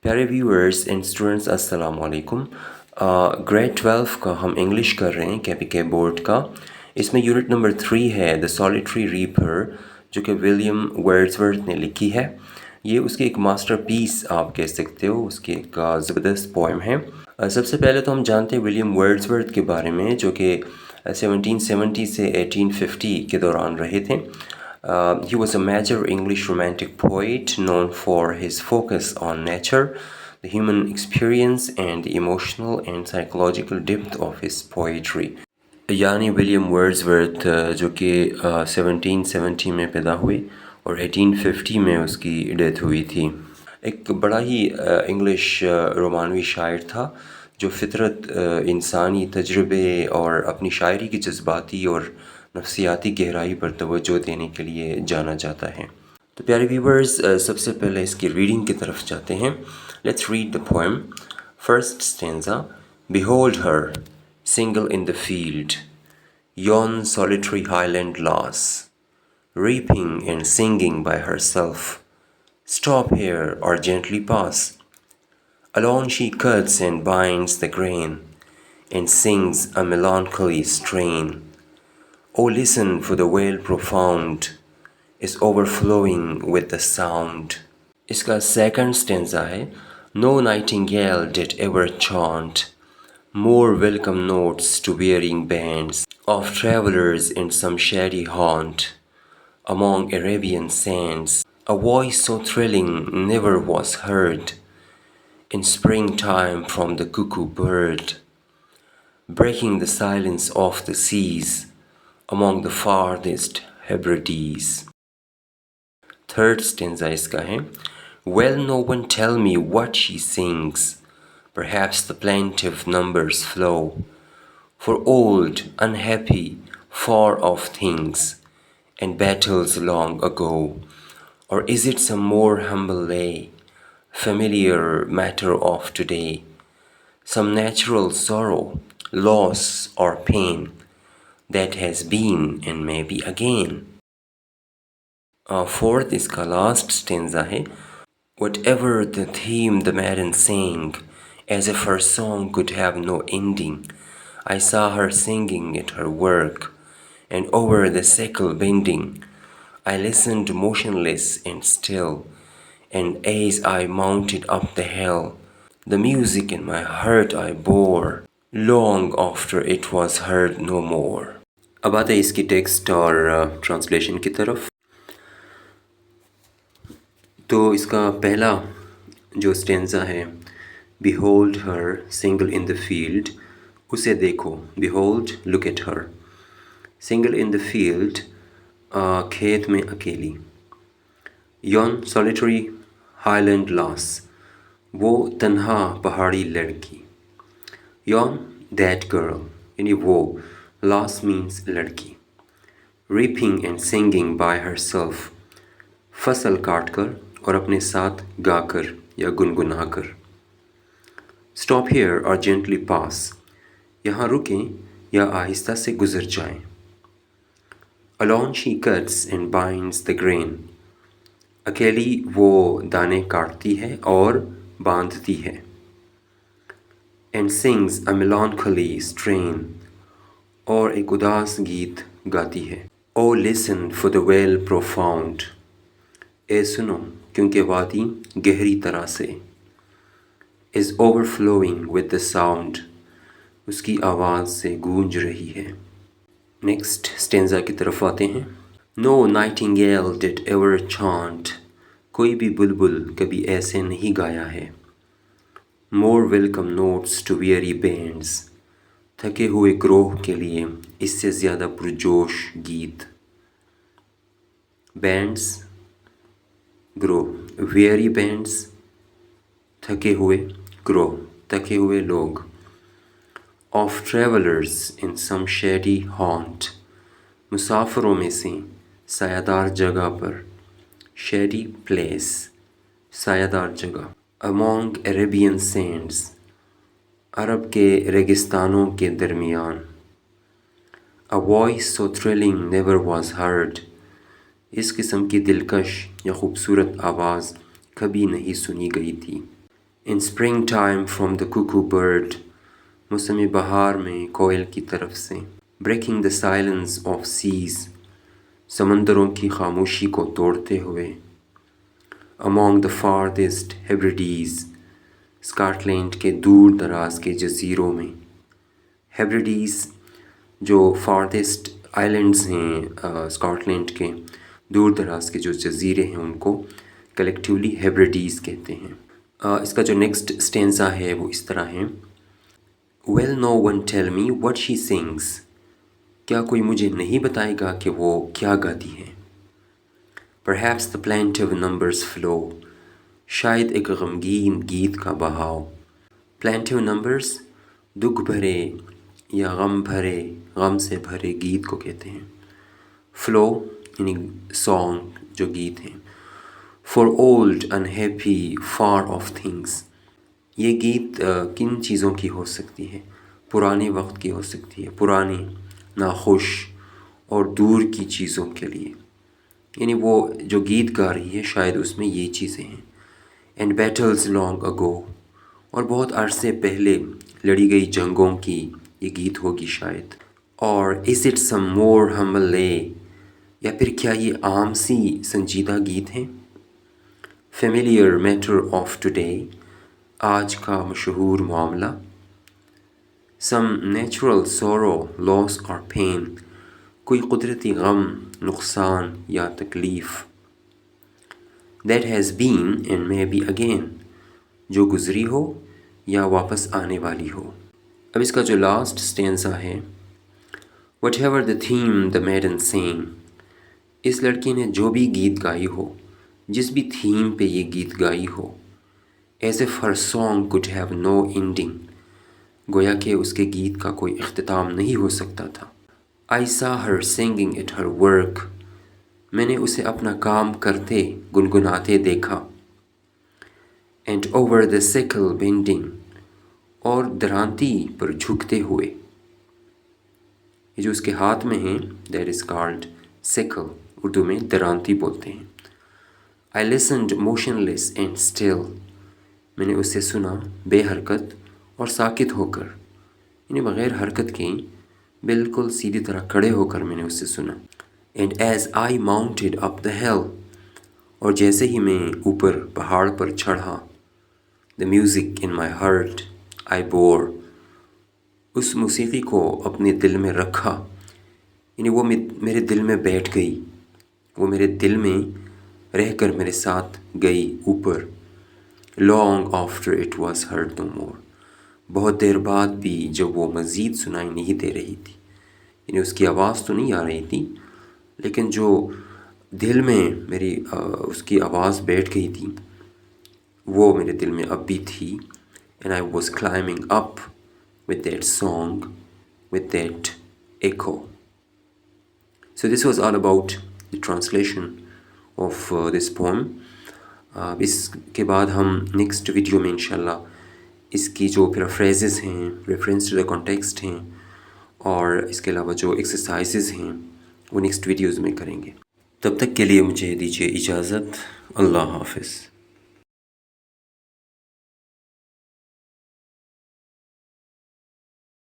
پیارے viewers and students السلام علیکم۔ گریڈ 12 کا ہم انگلش کر رہے ہیں کے بورڈ کا۔ اس میں یونٹ نمبر 3 ہے دا سولیٹری ریپر، جو کہ ولیم ورڈزورتھ نے لکھی ہے۔ یہ اس کی ایک ماسٹر پیس آپ کہہ سکتے ہو، اس کی ایک زبردست پوئم ہے۔ سب سے پہلے تو ہم جانتے ہیں ولیم ورڈزورتھ کے بارے میں، جو کہ 1770 سے 1850 کے دوران رہے تھے۔ He was a major English romantic poet known for his focus on nature, the human experience, and the emotional and psychological depth of his poetry. یعنی ولیم ورڈزورتھ جو کہ 1770 میں پیدا ہوئے اور 1850 میں اس کی ڈیتھ ہوئی تھی، ایک بڑا ہی انگلش رومانوی شاعر تھا جو فطرت، انسانی تجربے اور اپنی شاعری کی جذباتی اور نفسیاتی گہرائی پر توجہ دینے کے لیے جانا جاتا ہے۔ تو پیارے ویورز، سب سے پہلے اس کی ریڈنگ کی طرف جاتے ہیں۔ Let's read the poem. First stanza: Behold her, single in the field, yon solitary highland lass, reaping and singing by herself. Stop here or gently pass. Alone she cuts and binds the grain, and sings a melancholy strain. Oh, listen, for the vale profound is overflowing with the sound. اس کا second stanza ہے: No nightingale did ever chaunt more welcome notes to wearying bands of travelers in some shady haunt among Arabian sands. A voice so thrilling never was heard in springtime from the cuckoo bird, breaking the silence of the seas among the farthest Hebrides. Third stanza اس کا ہے: Well, no one tell me what she sings, perhaps the plaintive numbers flow for old, unhappy, far-off things and battles long ago. Or is it some more humble lay, familiar matter of today, some natural sorrow, loss or pain that has been and may be again? Fourth اس کا last stanza ہے: Whatever the theme the maiden sang, as if her song could have no ending, I saw her singing at her work, and over the sickle bending, I listened motionless and still, and as I mounted up the hill, the music in my heart I bore, long after it was heard no more. اب آتے ہیں اس کی text اور translation کی طرف۔ تو اس کا پہلا جو سٹینزا ہے: Behold her, single in the field، اسے دیکھو، behold، look at her، single in the field، کھیت میں اکیلی، yon solitary highland lass، وہ تنہا پہاڑی لڑکی، yon that girl، یعنی وہ، lass means لڑکی، reaping and singing by herself، فصل کاٹ کر اور اپنے ساتھ گا کر یا گنگنا کر، اسٹاپ ہیئر اور جینٹلی پاس، یہاں رکیں یا آہستہ سے گزر جائیں، alone she cuts and binds the grain، اکیلی وہ دانے کاٹتی ہے اور باندھتی ہے، and sings a melancholy strain، اور ایک اداس گیت گاتی ہے، oh listen for the well profound، اے سنو کیونکہ وادی گہری طرح سے، is overflowing with the sound، اس کی آواز سے گونج رہی ہے۔ نیکسٹ سٹینزا کی طرف آتے ہیں۔ No nightingale did ever chaunt، کوئی بھی بلبل کبھی ایسے نہیں گایا ہے، more welcome notes to weary bands، تھکے ہوئے گروہ کے لیے اس سے زیادہ پرجوش گیت، بینڈز گروہ، ویری بینڈز تھکے ہوئے، گروہ تھکے ہوئے لوگ، of travellers in some shady haunt, مسافروں میں سے سایہ دار جگہ پر، شیڈی پلیس، سایہ دار جگہ، امونگ عربین سینڈز، عرب کے ریگستانوں کے درمیان، A voice so thrilling never was heard، اس قسم کی دلکش یا خوبصورت آواز کبھی نہیں سنی گئی تھی، In spring time from the cuckoo bird, موسم بہار میں کوئل کی طرف سے. Breaking the silence of seas, سمندروں کی خاموشی کو توڑتے ہوئے. Among the farthest Hebrides, Scotland کے دور دراز کے جزیروں میں. ہیبریڈیز جو فارتھسٹ آئلینڈز ہیں اسکاٹ لینڈ کے دور دراز کے جو جزیرے ہیں ان کو کلیکٹیولی ہیبریڈیز کہتے ہیں. اس کا جو نیکسٹ اسٹینزا ہے وہ اس طرح ہے. Will no one tell me what she sings? کیا کوئی مجھے نہیں بتائے گا کہ وہ کیا گاتی ہے. Perhaps the plaintive numbers flow, شاید ایک غمگین گیت کا بہاؤ. plaintive numbers دکھ بھرے یا غم بھرے غم سے بھرے گیت کو کہتے ہیں. flow یعنی سانگ جو گیت ہیں. for old unhappy far off things, یہ گیت کن چیزوں کی ہو سکتی ہے؟ پرانے وقت کی ہو سکتی ہے، پرانی ناخوش اور دور کی چیزوں کے لیے. یعنی وہ جو گیت گا رہی ہے شاید اس میں یہ چیزیں ہیں. اینڈ بیٹلز لانگ اگو، اور بہت عرصے پہلے لڑی گئی جنگوں کی یہ گیت ہوگی شاید. اور از اٹ سم مور ہمبل لے، یا پھر کیا یہ عام سی سنجیدہ گیت ہیں. فیملیئر میٹر آف ٹوڈے، آج کا مشہور معاملہ. سم نیچرل سورو لاس اور پین، کوئی قدرتی غم نقصان یا تکلیف. That has been and may be again, جو گزری ہو یا واپس آنے والی ہو. اب اس کا جو لاسٹ اسٹینزا ہے. Whatever the theme the maiden sang, اس لڑکی نے جو بھی گیت گائی ہو، جس بھی تھیم پہ یہ گیت گائی ہو. As if her song could have no ending، گویا کہ اس کے گیت کا کوئی اختتام نہیں ہو سکتا تھا. I saw her singing at her work، میں نے اسے اپنا کام کرتے گنگناتے دیکھا. And over the sickle bending، اور درانتی پر جھکتے ہوئے. یہ جو اس کے ہاتھ میں ہیں that is called sickle، Urdu میں درانتی بولتے ہیں. I listened motionless and still، میں نے اسے سنا بے حرکت اور ساکت ہو کر، یعنی بغیر حرکت کے بالکل سیدھی طرح کھڑے ہو کر میں نے اسے سنا. And as I mounted up the hill، اور جیسے ہی میں اوپر پہاڑ پر چڑھا. The music in my heart I bore، اس موسیقی کو اپنے دل میں رکھا، یعنی وہ میرے دل میں بیٹھ گئی، وہ میرے دل میں رہ کر میرے ساتھ گئی اوپر. Long after it was heard no more، بہت دیر بعد بھی جب وہ مزید سنائی نہیں دے رہی تھی. یعنی اس کی آواز تو نہیں آ رہی تھی لیکن جو دل میں میری اس کی آواز بیٹھ گئی تھی وہ میرے دل میں اب بھی تھی. And I was climbing up with that song, with that echo. So this was all about the translation of this poem. اس کے بعد ہم نیکسٹ ویڈیو میں انشاءاللہ اس کی جو پیرافریزز ہیں، ریفرنس ٹو دا کانٹیکسٹ ہیں، اور اس کے علاوہ جو ایکسرسائزز ہیں وہ نیکسٹ ویڈیوز میں کریں گے. تب تک کے لیے مجھے دیجیے اجازت. اللہ حافظ.